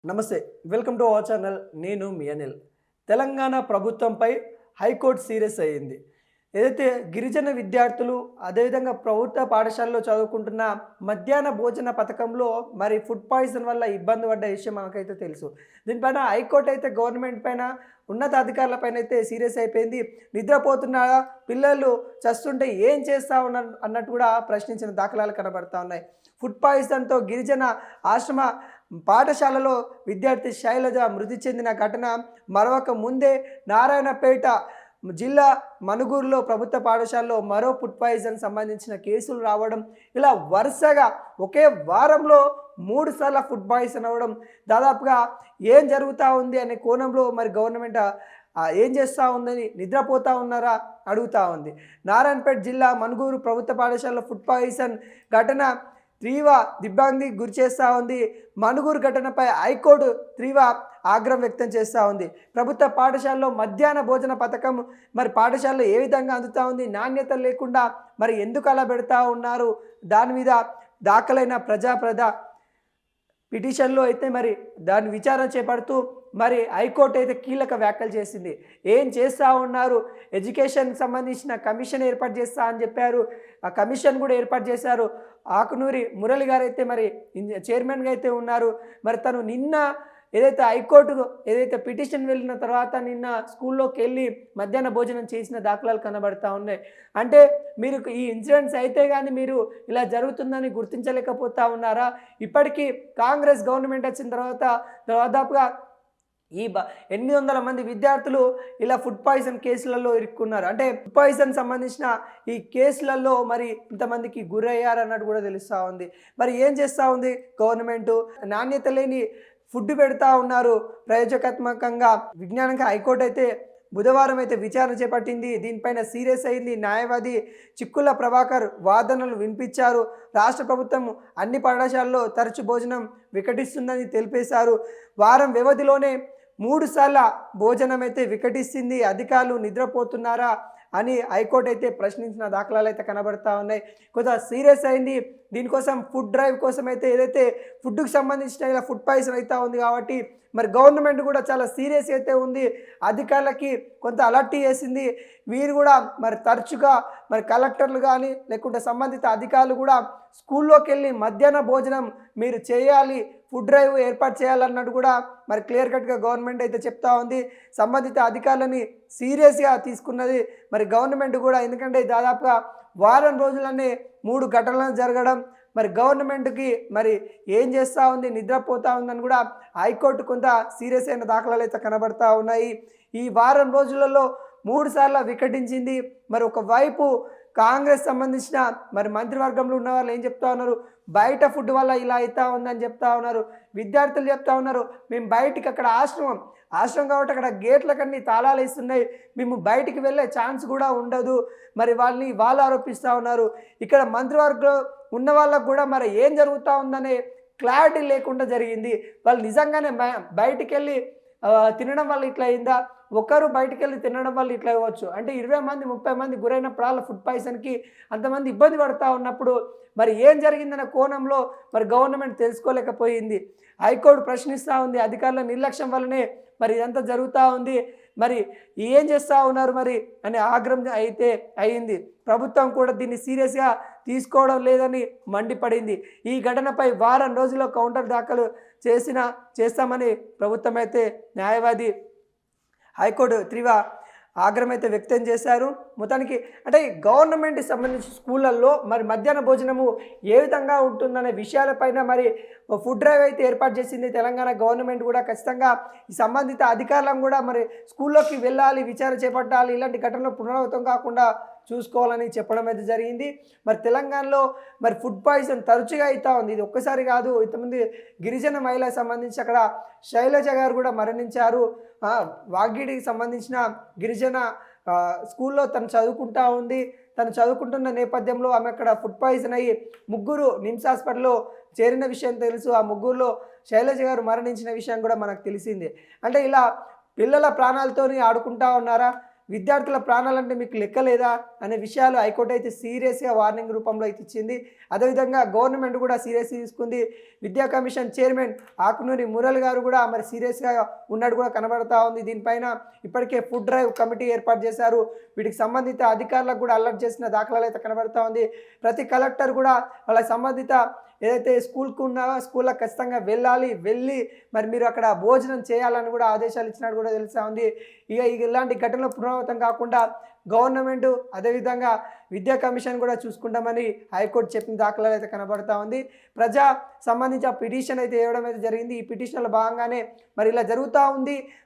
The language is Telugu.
నమస్తే. Welcome to our channel. నేను మీ అనిల్. తెలంగాణ ప్రభుత్వంపై హైకోర్టు సీరియస్ అయ్యింది. ఏదైతే గిరిజన విద్యార్థులు అదేవిధంగా ప్రభుత్వ పాఠశాలలో చదువుకుంటున్న మధ్యాహ్న భోజన పథకంలో మరి ఫుడ్ పాయిజన్ వల్ల ఇబ్బంది పడ్డ విషయం మనకైతే తెలుసు. దీనిపైన హైకోర్టు అయితే గవర్నమెంట్ పైన ఉన్నతాధికారుల పైన అయితే సీరియస్ అయిపోయింది. నిద్రపోతున్న పిల్లలు చస్తుంటే ఏం చేస్తూ ఉన్నారు అన్నట్టు కూడా ప్రశ్నించిన దాఖలాలు కనబడతా ఉన్నాయి. ఫుడ్ పాయిజన్తో గిరిజన ఆశ్రమ పాఠశాలలో విద్యార్థి శైలజ మృతి చెందిన ఘటన మరొక ముందే నారాయణపేట జిల్లా మనుగూరులో ప్రభుత్వ పాఠశాలలో మరో ఫుడ్ పాయిజన్ సంబంధించిన కేసులు రావడం, ఇలా వరుసగా ఒకే వారంలో 3 సార్లు ఫుడ్ పాయిజన్ అవ్వడం, దాదాపుగా ఏం జరుగుతూ ఉంది అనే కోణంలో మరి గవర్నమెంట్ ఏం చేస్తూ ఉందని నిద్రపోతూ ఉన్నారా అడుగుతూ ఉంది. నారాయణపేట జిల్లా మనుగూరు ప్రభుత్వ పాఠశాలలో ఫుడ్ పాయిజన్ ఘటన తీవ్ర దిగ్భ్రాంతికి గురి చేస్తూ ఉంది. మనుగూరు ఘటనపై హైకోర్టు తీవ్ర ఆగ్రహం వ్యక్తం చేస్తూ ఉంది. ప్రభుత్వ పాఠశాలలో మధ్యాహ్న భోజన పథకం మరి పాఠశాలలో ఏ విధంగా అందుతూ ఉంది, నాణ్యత లేకుండా మరి ఎందుకు అలా పెడతా ఉన్నారు, దాని మీద దాఖలైన ప్రజా పిటిషన్లో అయితే మరి దాని విచారణ చేపడుతూ మరి హైకోర్టు అయితే కీలక వ్యాఖ్యలు చేసింది. ఏం చేస్తూ ఉన్నారు, ఎడ్యుకేషన్కి సంబంధించిన కమిషన్ ఏర్పాటు చేస్తా అని చెప్పారు. ఆ కమిషన్ కూడా ఏర్పాటు చేశారు. ఆకునూరి మురళి గారు అయితే మరి చైర్మన్గా అయితే ఉన్నారు. మరి తను నిన్న ఏదైతే హైకోర్టుకు ఏదైతే పిటిషన్ వెళ్ళిన తర్వాత నిన్న స్కూల్లోకి వెళ్ళి మధ్యాహ్న భోజనం చేసిన దాఖలాలు కనబడతా ఉన్నాయి. అంటే మీరు ఈ ఇన్సిడెంట్స్ అయితే కానీ మీరు ఇలా జరుగుతుందని గుర్తించలేకపోతా ఉన్నారా? ఇప్పటికీ కాంగ్రెస్ గవర్నమెంట్ వచ్చిన తర్వాత దాదాపుగా 800 మంది విద్యార్థులు ఇలా ఫుడ్ పాయిజన్ కేసులలో ఇరుక్కున్నారు. అంటే ఫుడ్ పాయిజన్ సంబంధించిన ఈ కేసులలో మరి ఇంతమందికి గురయ్యారన్నట్టు కూడా తెలుస్తూ ఉంది. మరి ఏం చేస్తూ ఉంది గవర్నమెంటు? నాణ్యత లేని ఫుడ్ పెడతా ఉన్నారు. ప్రయోజకాత్మకంగా విజ్ఞానంగా హైకోర్టు అయితే బుధవారం అయితే విచారణ చేపట్టింది. దీనిపైన సీరియస్ అయింది. న్యాయవాది చిక్కుల ప్రభాకర్ వాదనలు వినిపించారు. రాష్ట్ర ప్రభుత్వం అన్ని పాఠశాలల్లో తరచు భోజనం వికటిస్తుందని తెలిపేశారు. వారం వ్యవధిలోనే 3 సార్ల భోజనం అయితే వికటిస్తుంది. అధికారులు నిద్రపోతున్నారా అని హైకోర్టు అయితే ప్రశ్నించిన దాఖలాలు అయితే కనబడతా ఉన్నాయి. కొంత సీరియస్ అయింది. దీనికోసం ఫుడ్ డ్రైవ్ కోసం అయితే ఏదైతే ఫుడ్కి సంబంధించిన ఇలా ఫుడ్ పాయిజన్ అవుతా ఉంది కాబట్టి మరి గవర్నమెంట్ కూడా చాలా సీరియస్ అయితే ఉంది. అధికారులకి కొంత అలర్ట్ చేసింది. వీరు కూడా మరి తరచుగా మరి కలెక్టర్లు కానీ లేకుంటే సంబంధిత అధికారులు కూడా స్కూల్లోకి వెళ్ళి మధ్యాహ్న భోజనం మీరు చేయాలి, ఫుడ్ డ్రైవ్ ఏర్పాటు చేయాలన్నట్టు కూడా మరి క్లియర్ కట్గా గవర్నమెంట్ అయితే చెప్తా ఉంది. సంబంధిత అధికారులని సీరియస్గా తీసుకున్నది మరి గవర్నమెంట్ కూడా. ఎందుకంటే దాదాపుగా వారం రోజులనే 3 ఘటనలు జరగడం, మరి గవర్నమెంట్కి మరి ఏం చేస్తూ ఉంది, నిద్రపోతూ ఉందని కూడా హైకోర్టు కొంత సీరియస్ అయిన దాఖలాలు అయితే కనబడతా ఉన్నాయి. ఈ వారం రోజులలో 3 సార్లు వికటించింది. మరి ఒకవైపు కాంగ్రెస్ సంబంధించిన మరి మంత్రివర్గంలో ఉన్న వాళ్ళు ఏం చెప్తా ఉన్నారు, బయట ఫుడ్ వల్ల ఇలా అవుతా ఉందని చెప్తా ఉన్నారు. విద్యార్థులు చెప్తా ఉన్నారు, మేము బయటికి అక్కడ ఆశ్రమం కాబట్టి అక్కడ గేట్లకన్నీ తాళాలు వేస్తున్నాయి, మేము బయటికి వెళ్ళే ఛాన్స్ కూడా ఉండదు. మరి వాళ్ళు ఆరోపిస్తూ ఉన్నారు. ఇక్కడ మంత్రివర్గం ఉన్న వాళ్ళకు కూడా మరి ఏం జరుగుతూ ఉందనే క్లారిటీ లేకుండా జరిగింది. వాళ్ళు నిజంగానే బయటికి వెళ్ళి తినడం వల్ల ఇట్లా అయిందా, ఒకరు బయటికి వెళ్ళి తినడం వల్ల ఇట్లా అవ్వచ్చు అంటే 20 మంది 30 మంది గురైనప్పుడు వాళ్ళ ఫుడ్ పాయిజన్కి అంతమంది ఇబ్బంది పడుతూ ఉన్నప్పుడు మరి ఏం జరిగిందనే కోణంలో మరి గవర్నమెంట్ తెలుసుకోలేకపోయింది. హైకోర్టు ప్రశ్నిస్తూ ఉంది. అధికారుల నిర్లక్ష్యం వల్లనే మరి ఇదంతా జరుగుతూ ఉంది. మరి ఏం చేస్తూ ఉన్నారు మరి అనే ఆగ్రహం అయితే అయింది. ప్రభుత్వం కూడా దీన్ని సీరియస్గా తీసుకోవడం లేదని మండిపడింది. ఈ ఘటనపై వారం రోజుల్లో కౌంటర్ దాఖలు చేస్తామని ప్రభుత్వం అయితే న్యాయవాది హైకోర్టు తీవ్ర ఆగ్రహం అయితే వ్యక్తం చేశారు. మొత్తానికి అంటే గవర్నమెంట్కి సంబంధించిన స్కూళ్ళల్లో మరి మధ్యాహ్న భోజనము ఏ విధంగా ఉంటుందనే విషయాలపైన మరి ఫుడ్ డ్రైవ్ అయితే ఏర్పాటు చేసింది తెలంగాణ గవర్నమెంట్ కూడా. ఖచ్చితంగా ఈ సంబంధిత అధికారులను కూడా మరి స్కూల్లోకి వెళ్ళాలి, విచారణ చేపట్టాలి, ఇలాంటి ఘటనలు పునరావృతం కాకుండా చూసుకోవాలని చెప్పడం అయితే జరిగింది. మరి తెలంగాణలో మరి ఫుడ్ పాయిజన్ తరచుగా అవుతూ ఉంది. ఇది ఒక్కసారి కాదు. ఇంతమంది గిరిజన మహిళలకు సంబంధించి అక్కడ శైలజ గారు కూడా మరణించారు. వాగిడికి సంబంధించిన గిరిజన స్కూల్లో తను చదువుకుంటా ఉంది. తను చదువుకుంటున్న నేపథ్యంలో ఆమె అక్కడ ఫుడ్ పాయిజన్ అయ్యి 3 నిమ్స్ హాస్పిటల్లో చేరిన విషయం తెలుసు. ఆ 3లో శైలజ గారు మరణించిన విషయం కూడా మనకు తెలిసిందే. అంటే ఇలా పిల్లల ప్రాణాలతోని ఆడుకుంటా ఉన్నారా? విద్యార్థుల ప్రాణాలంటే మీకు లెక్కలేదా అనే విషయాలు హైకోర్టు అయితే సీరియస్గా వార్నింగ్ రూపంలో అయితే ఇచ్చింది. అదేవిధంగా గవర్నమెంట్ కూడా సీరియస్గా తీసుకుంది. విద్యా కమిషన్ చైర్మన్ ఆకునూరి మురళి గారు కూడా మరి సీరియస్గా ఉన్నట్టు కూడా కనబడతా ఉంది. దీనిపైన ఇప్పటికే ఫుడ్ డ్రైవ్ కమిటీ ఏర్పాటు చేశారు. వీటికి సంబంధిత అధికారులకు కూడా అలర్ట్ చేసిన దాఖలాలు అయితే కనబడతా ఉంది. ప్రతి కలెక్టర్ కూడా వాళ్ళకి సంబంధిత ఏదైతే స్కూల్కు ఉన్నారో స్కూళ్ళకి ఖచ్చితంగా వెళ్ళి మరి మీరు అక్కడ భోజనం చేయాలని కూడా ఆదేశాలు ఇచ్చినట్టు కూడా తెలుస్తూ ఉంది. ఇలాంటి ఘటనలు పునరావృతం కాకుండా గవర్నమెంట్ అదేవిధంగా విద్యా కమిషన్ కూడా చూసుకుంటామని హైకోర్టు చెప్పిన దాఖలాలు అయితే కనబడతా ఉంది. ప్రజా సంబంధించి ఆ పిటిషన్ అయితే వేయడం అయితే జరిగింది. ఈ పిటిషన్లో భాగంగానే మరి ఇలా జరుగుతూ ఉంది,